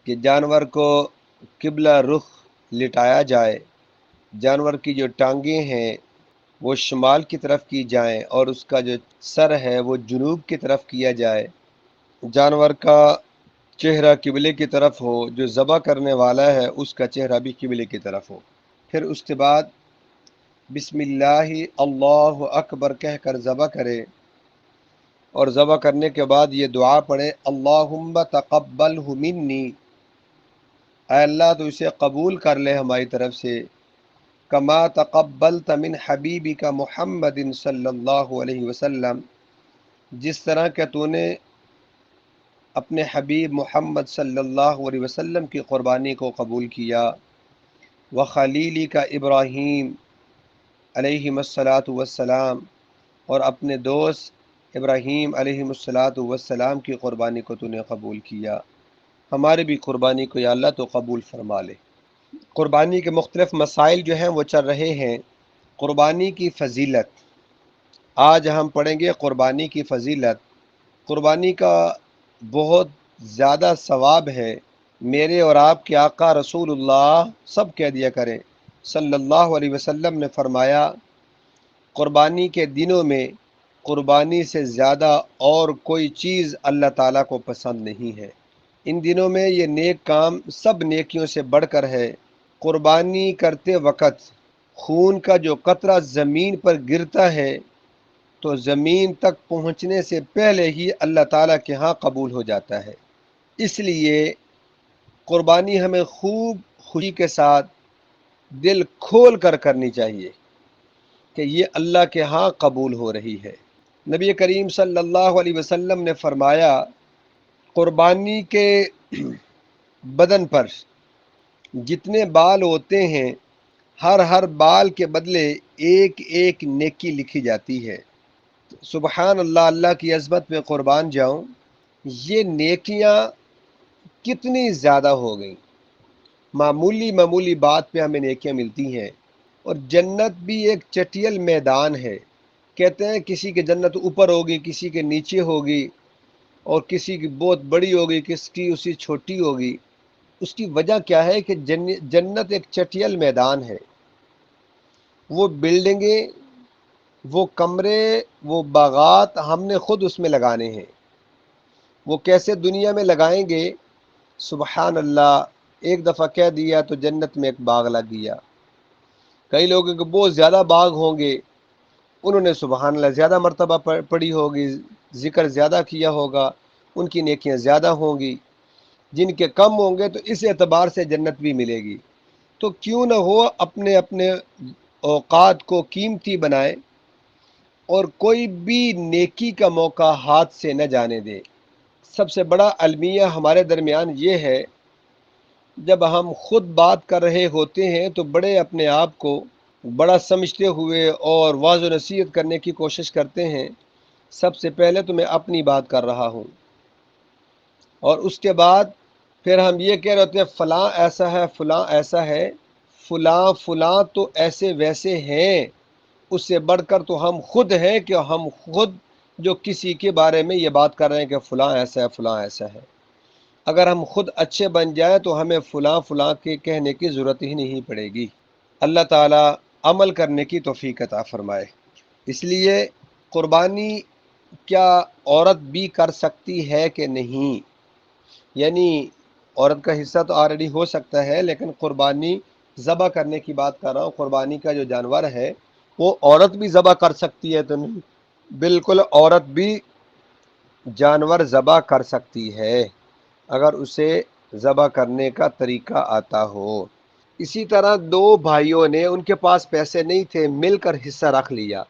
کہ جانور کو قبلہ رخ لٹایا جائے، جانور کی جو ٹانگیں ہیں وہ شمال کی طرف کی جائیں اور اس کا جو سر ہے وہ جنوب کی طرف کیا جائے، جانور کا چہرہ قبلے کی طرف ہو، جو ذبح کرنے والا ہے اس کا چہرہ بھی قبلے کی طرف ہو۔ پھر اس کے بعد بسم اللہ اللہ اکبر کہہ کر ذبح کرے، اور ذبح کرنے کے بعد یہ دعا پڑھے اللہم تقبلہ منی، اے اللہ تو اسے قبول کر لے ہماری طرف سے، کما تقبلت من حبیبک محمد صلی اللہ علیہ وسلم، جس طرح کہ تو نے اپنے حبیب محمد صلی اللہ علیہ وسلم کی قربانی کو قبول کیا، وخلیلی کا ابراہیم علیہ الصلاۃ والسلام، اور اپنے دوست ابراہیم علیہ الصلاۃ والسلام کی قربانی کو تو نے قبول کیا، ہماری بھی قربانی کو یا اللہ تو قبول فرما لے۔ قربانی کے مختلف مسائل جو ہیں وہ چل رہے ہیں۔ قربانی کی فضیلت، آج ہم پڑھیں گے قربانی کی فضیلت۔ قربانی کا بہت زیادہ ثواب ہے۔ میرے اور آپ کے آقا رسول اللہ سب کہہ دیا کریں صلی اللہ علیہ وسلم نے فرمایا، قربانی کے دنوں میں قربانی سے زیادہ اور کوئی چیز اللہ تعالیٰ کو پسند نہیں ہے۔ ان دنوں میں یہ نیک کام سب نیکیوں سے بڑھ کر ہے۔ قربانی کرتے وقت خون کا جو قطرہ زمین پر گرتا ہے تو زمین تک پہنچنے سے پہلے ہی اللہ تعالیٰ کے ہاں قبول ہو جاتا ہے۔ اس لیے قربانی ہمیں خوب خوشی کے ساتھ دل کھول کر کرنی چاہیے کہ یہ اللہ کے ہاں قبول ہو رہی ہے۔ نبی کریم صلی اللہ علیہ وسلم نے فرمایا، قربانی کے بدن پر جتنے بال ہوتے ہیں ہر بال کے بدلے ایک ایک نیکی لکھی جاتی ہے۔ سبحان اللہ، اللہ کی عظمت میں قربان جاؤں، یہ نیکیاں کتنی زیادہ ہو گئیں۔ معمولی بات پہ ہمیں نیکیاں ملتی ہیں، اور جنت بھی ایک چٹیل میدان ہے۔ کہتے ہیں کسی کی جنت اوپر ہوگی، کسی کے نیچے ہوگی، اور کسی کی بہت بڑی ہوگی، کسی کی اسی چھوٹی ہوگی۔ اس کی وجہ کیا ہے کہ جنت ایک چٹیل میدان ہے۔ وہ بلڈنگیں، وہ کمرے، وہ باغات ہم نے خود اس میں لگانے ہیں۔ وہ کیسے دنیا میں لگائیں گے؟ سبحان اللہ، ایک دفعہ کہہ دیا تو جنت میں ایک باغ لگ گیا۔ کئی لوگوں کے بہت زیادہ باغ ہوں گے، انہوں نے سبحان اللہ زیادہ مرتبہ پڑھی ہوگی، ذکر زیادہ کیا ہوگا، ان کی نیکیاں زیادہ ہوں گی۔ جن کے کم ہوں گے تو اس اعتبار سے جنت بھی ملے گی۔ تو کیوں نہ ہو اپنے اپنے اوقات کو قیمتی بنائے اور کوئی بھی نیکی کا موقع ہاتھ سے نہ جانے دے۔ سب سے بڑا المیہ ہمارے درمیان یہ ہے، جب ہم خود بات کر رہے ہوتے ہیں تو بڑے اپنے آپ کو بڑا سمجھتے ہوئے اور واعظ و نصیحت کرنے کی کوشش کرتے ہیں۔ سب سے پہلے تو میں اپنی بات کر رہا ہوں، اور اس کے بعد پھر ہم یہ کہہ رہے ہوتے ہیں فلاں ایسا ہے، فلاں ایسا ہے۔ فلاں تو ایسے ویسے ہیں، اس سے بڑھ کر تو ہم خود ہیں کہ ہم خود جو کسی کے بارے میں یہ بات کر رہے ہیں کہ فلاں ایسا ہے، فلاں ایسا ہے۔ اگر ہم خود اچھے بن جائیں تو ہمیں فلاں کے کہنے کی ضرورت ہی نہیں پڑے گی۔ اللہ تعالیٰ عمل کرنے کی توفیق عطا فرمائے۔ اس لیے قربانی کیا عورت بھی کر سکتی ہے کہ نہیں؟ یعنی عورت کا حصہ تو آلریڈی ہو سکتا ہے، لیکن قربانی ذبح کرنے کی بات کر رہا ہوں۔ قربانی کا جو جانور ہے وہ عورت بھی ذبح کر سکتی ہے تو نہیں؟ بالکل، عورت بھی جانور ذبح کر سکتی ہے اگر اسے ذبح کرنے کا طریقہ آتا ہو۔ اسی طرح دو بھائیوں نے، ان کے پاس پیسے نہیں تھے، مل کر حصہ رکھ لیا۔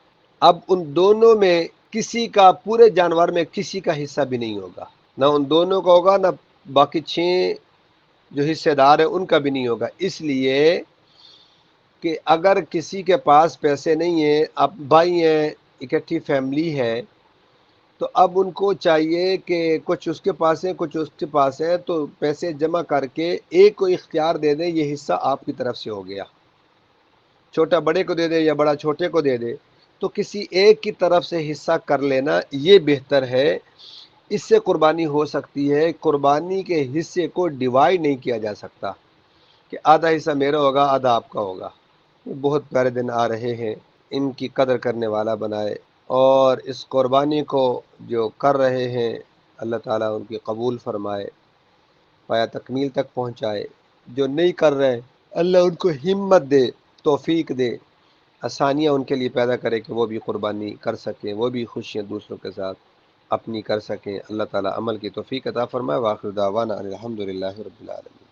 اب ان دونوں میں کسی کا، پورے جانور میں کسی کا حصہ بھی نہیں ہوگا، نہ ان دونوں کا ہوگا، نہ باقی 6 جو حصے دار ہیں ان کا بھی نہیں ہوگا۔ اس لیے کہ اگر کسی کے پاس پیسے نہیں ہیں، اب بھائی ہیں، اکٹھی فیملی ہے، تو اب ان کو چاہیے کہ کچھ اس کے پاس ہے، کچھ اس کے پاس ہے، تو پیسے جمع کر کے ایک کو اختیار دے دیں، یہ حصہ آپ کی طرف سے ہو گیا۔ چھوٹا بڑے کو دے دے یا بڑا چھوٹے کو دے دے، تو کسی ایک کی طرف سے حصہ کر لینا یہ بہتر ہے اس سے قربانی ہو سکتی ہے، قربانی کے حصے کو ڈیوائڈ نہیں کیا جا سکتا کہ آدھا حصہ میرا ہوگا آدھا آپ کا ہوگا۔ بہت پیارے دن آ رہے ہیں، ان کی قدر کرنے والا بنائے، اور اس قربانی کو جو کر رہے ہیں اللہ تعالیٰ ان کی قبول فرمائے، پایا تکمیل تک پہنچائے۔ جو نہیں کر رہے اللہ ان کو ہمت دے، توفیق دے، آسانیاں ان کے لیے پیدا کرے کہ وہ بھی قربانی کر سکیں، وہ بھی خوشیاں دوسروں کے ساتھ اپنی کر سکیں۔ اللہ تعالیٰ عمل کی توفیق عطا فرمائے۔ وآخر دعوانا ان الحمد للہ رب العالمین۔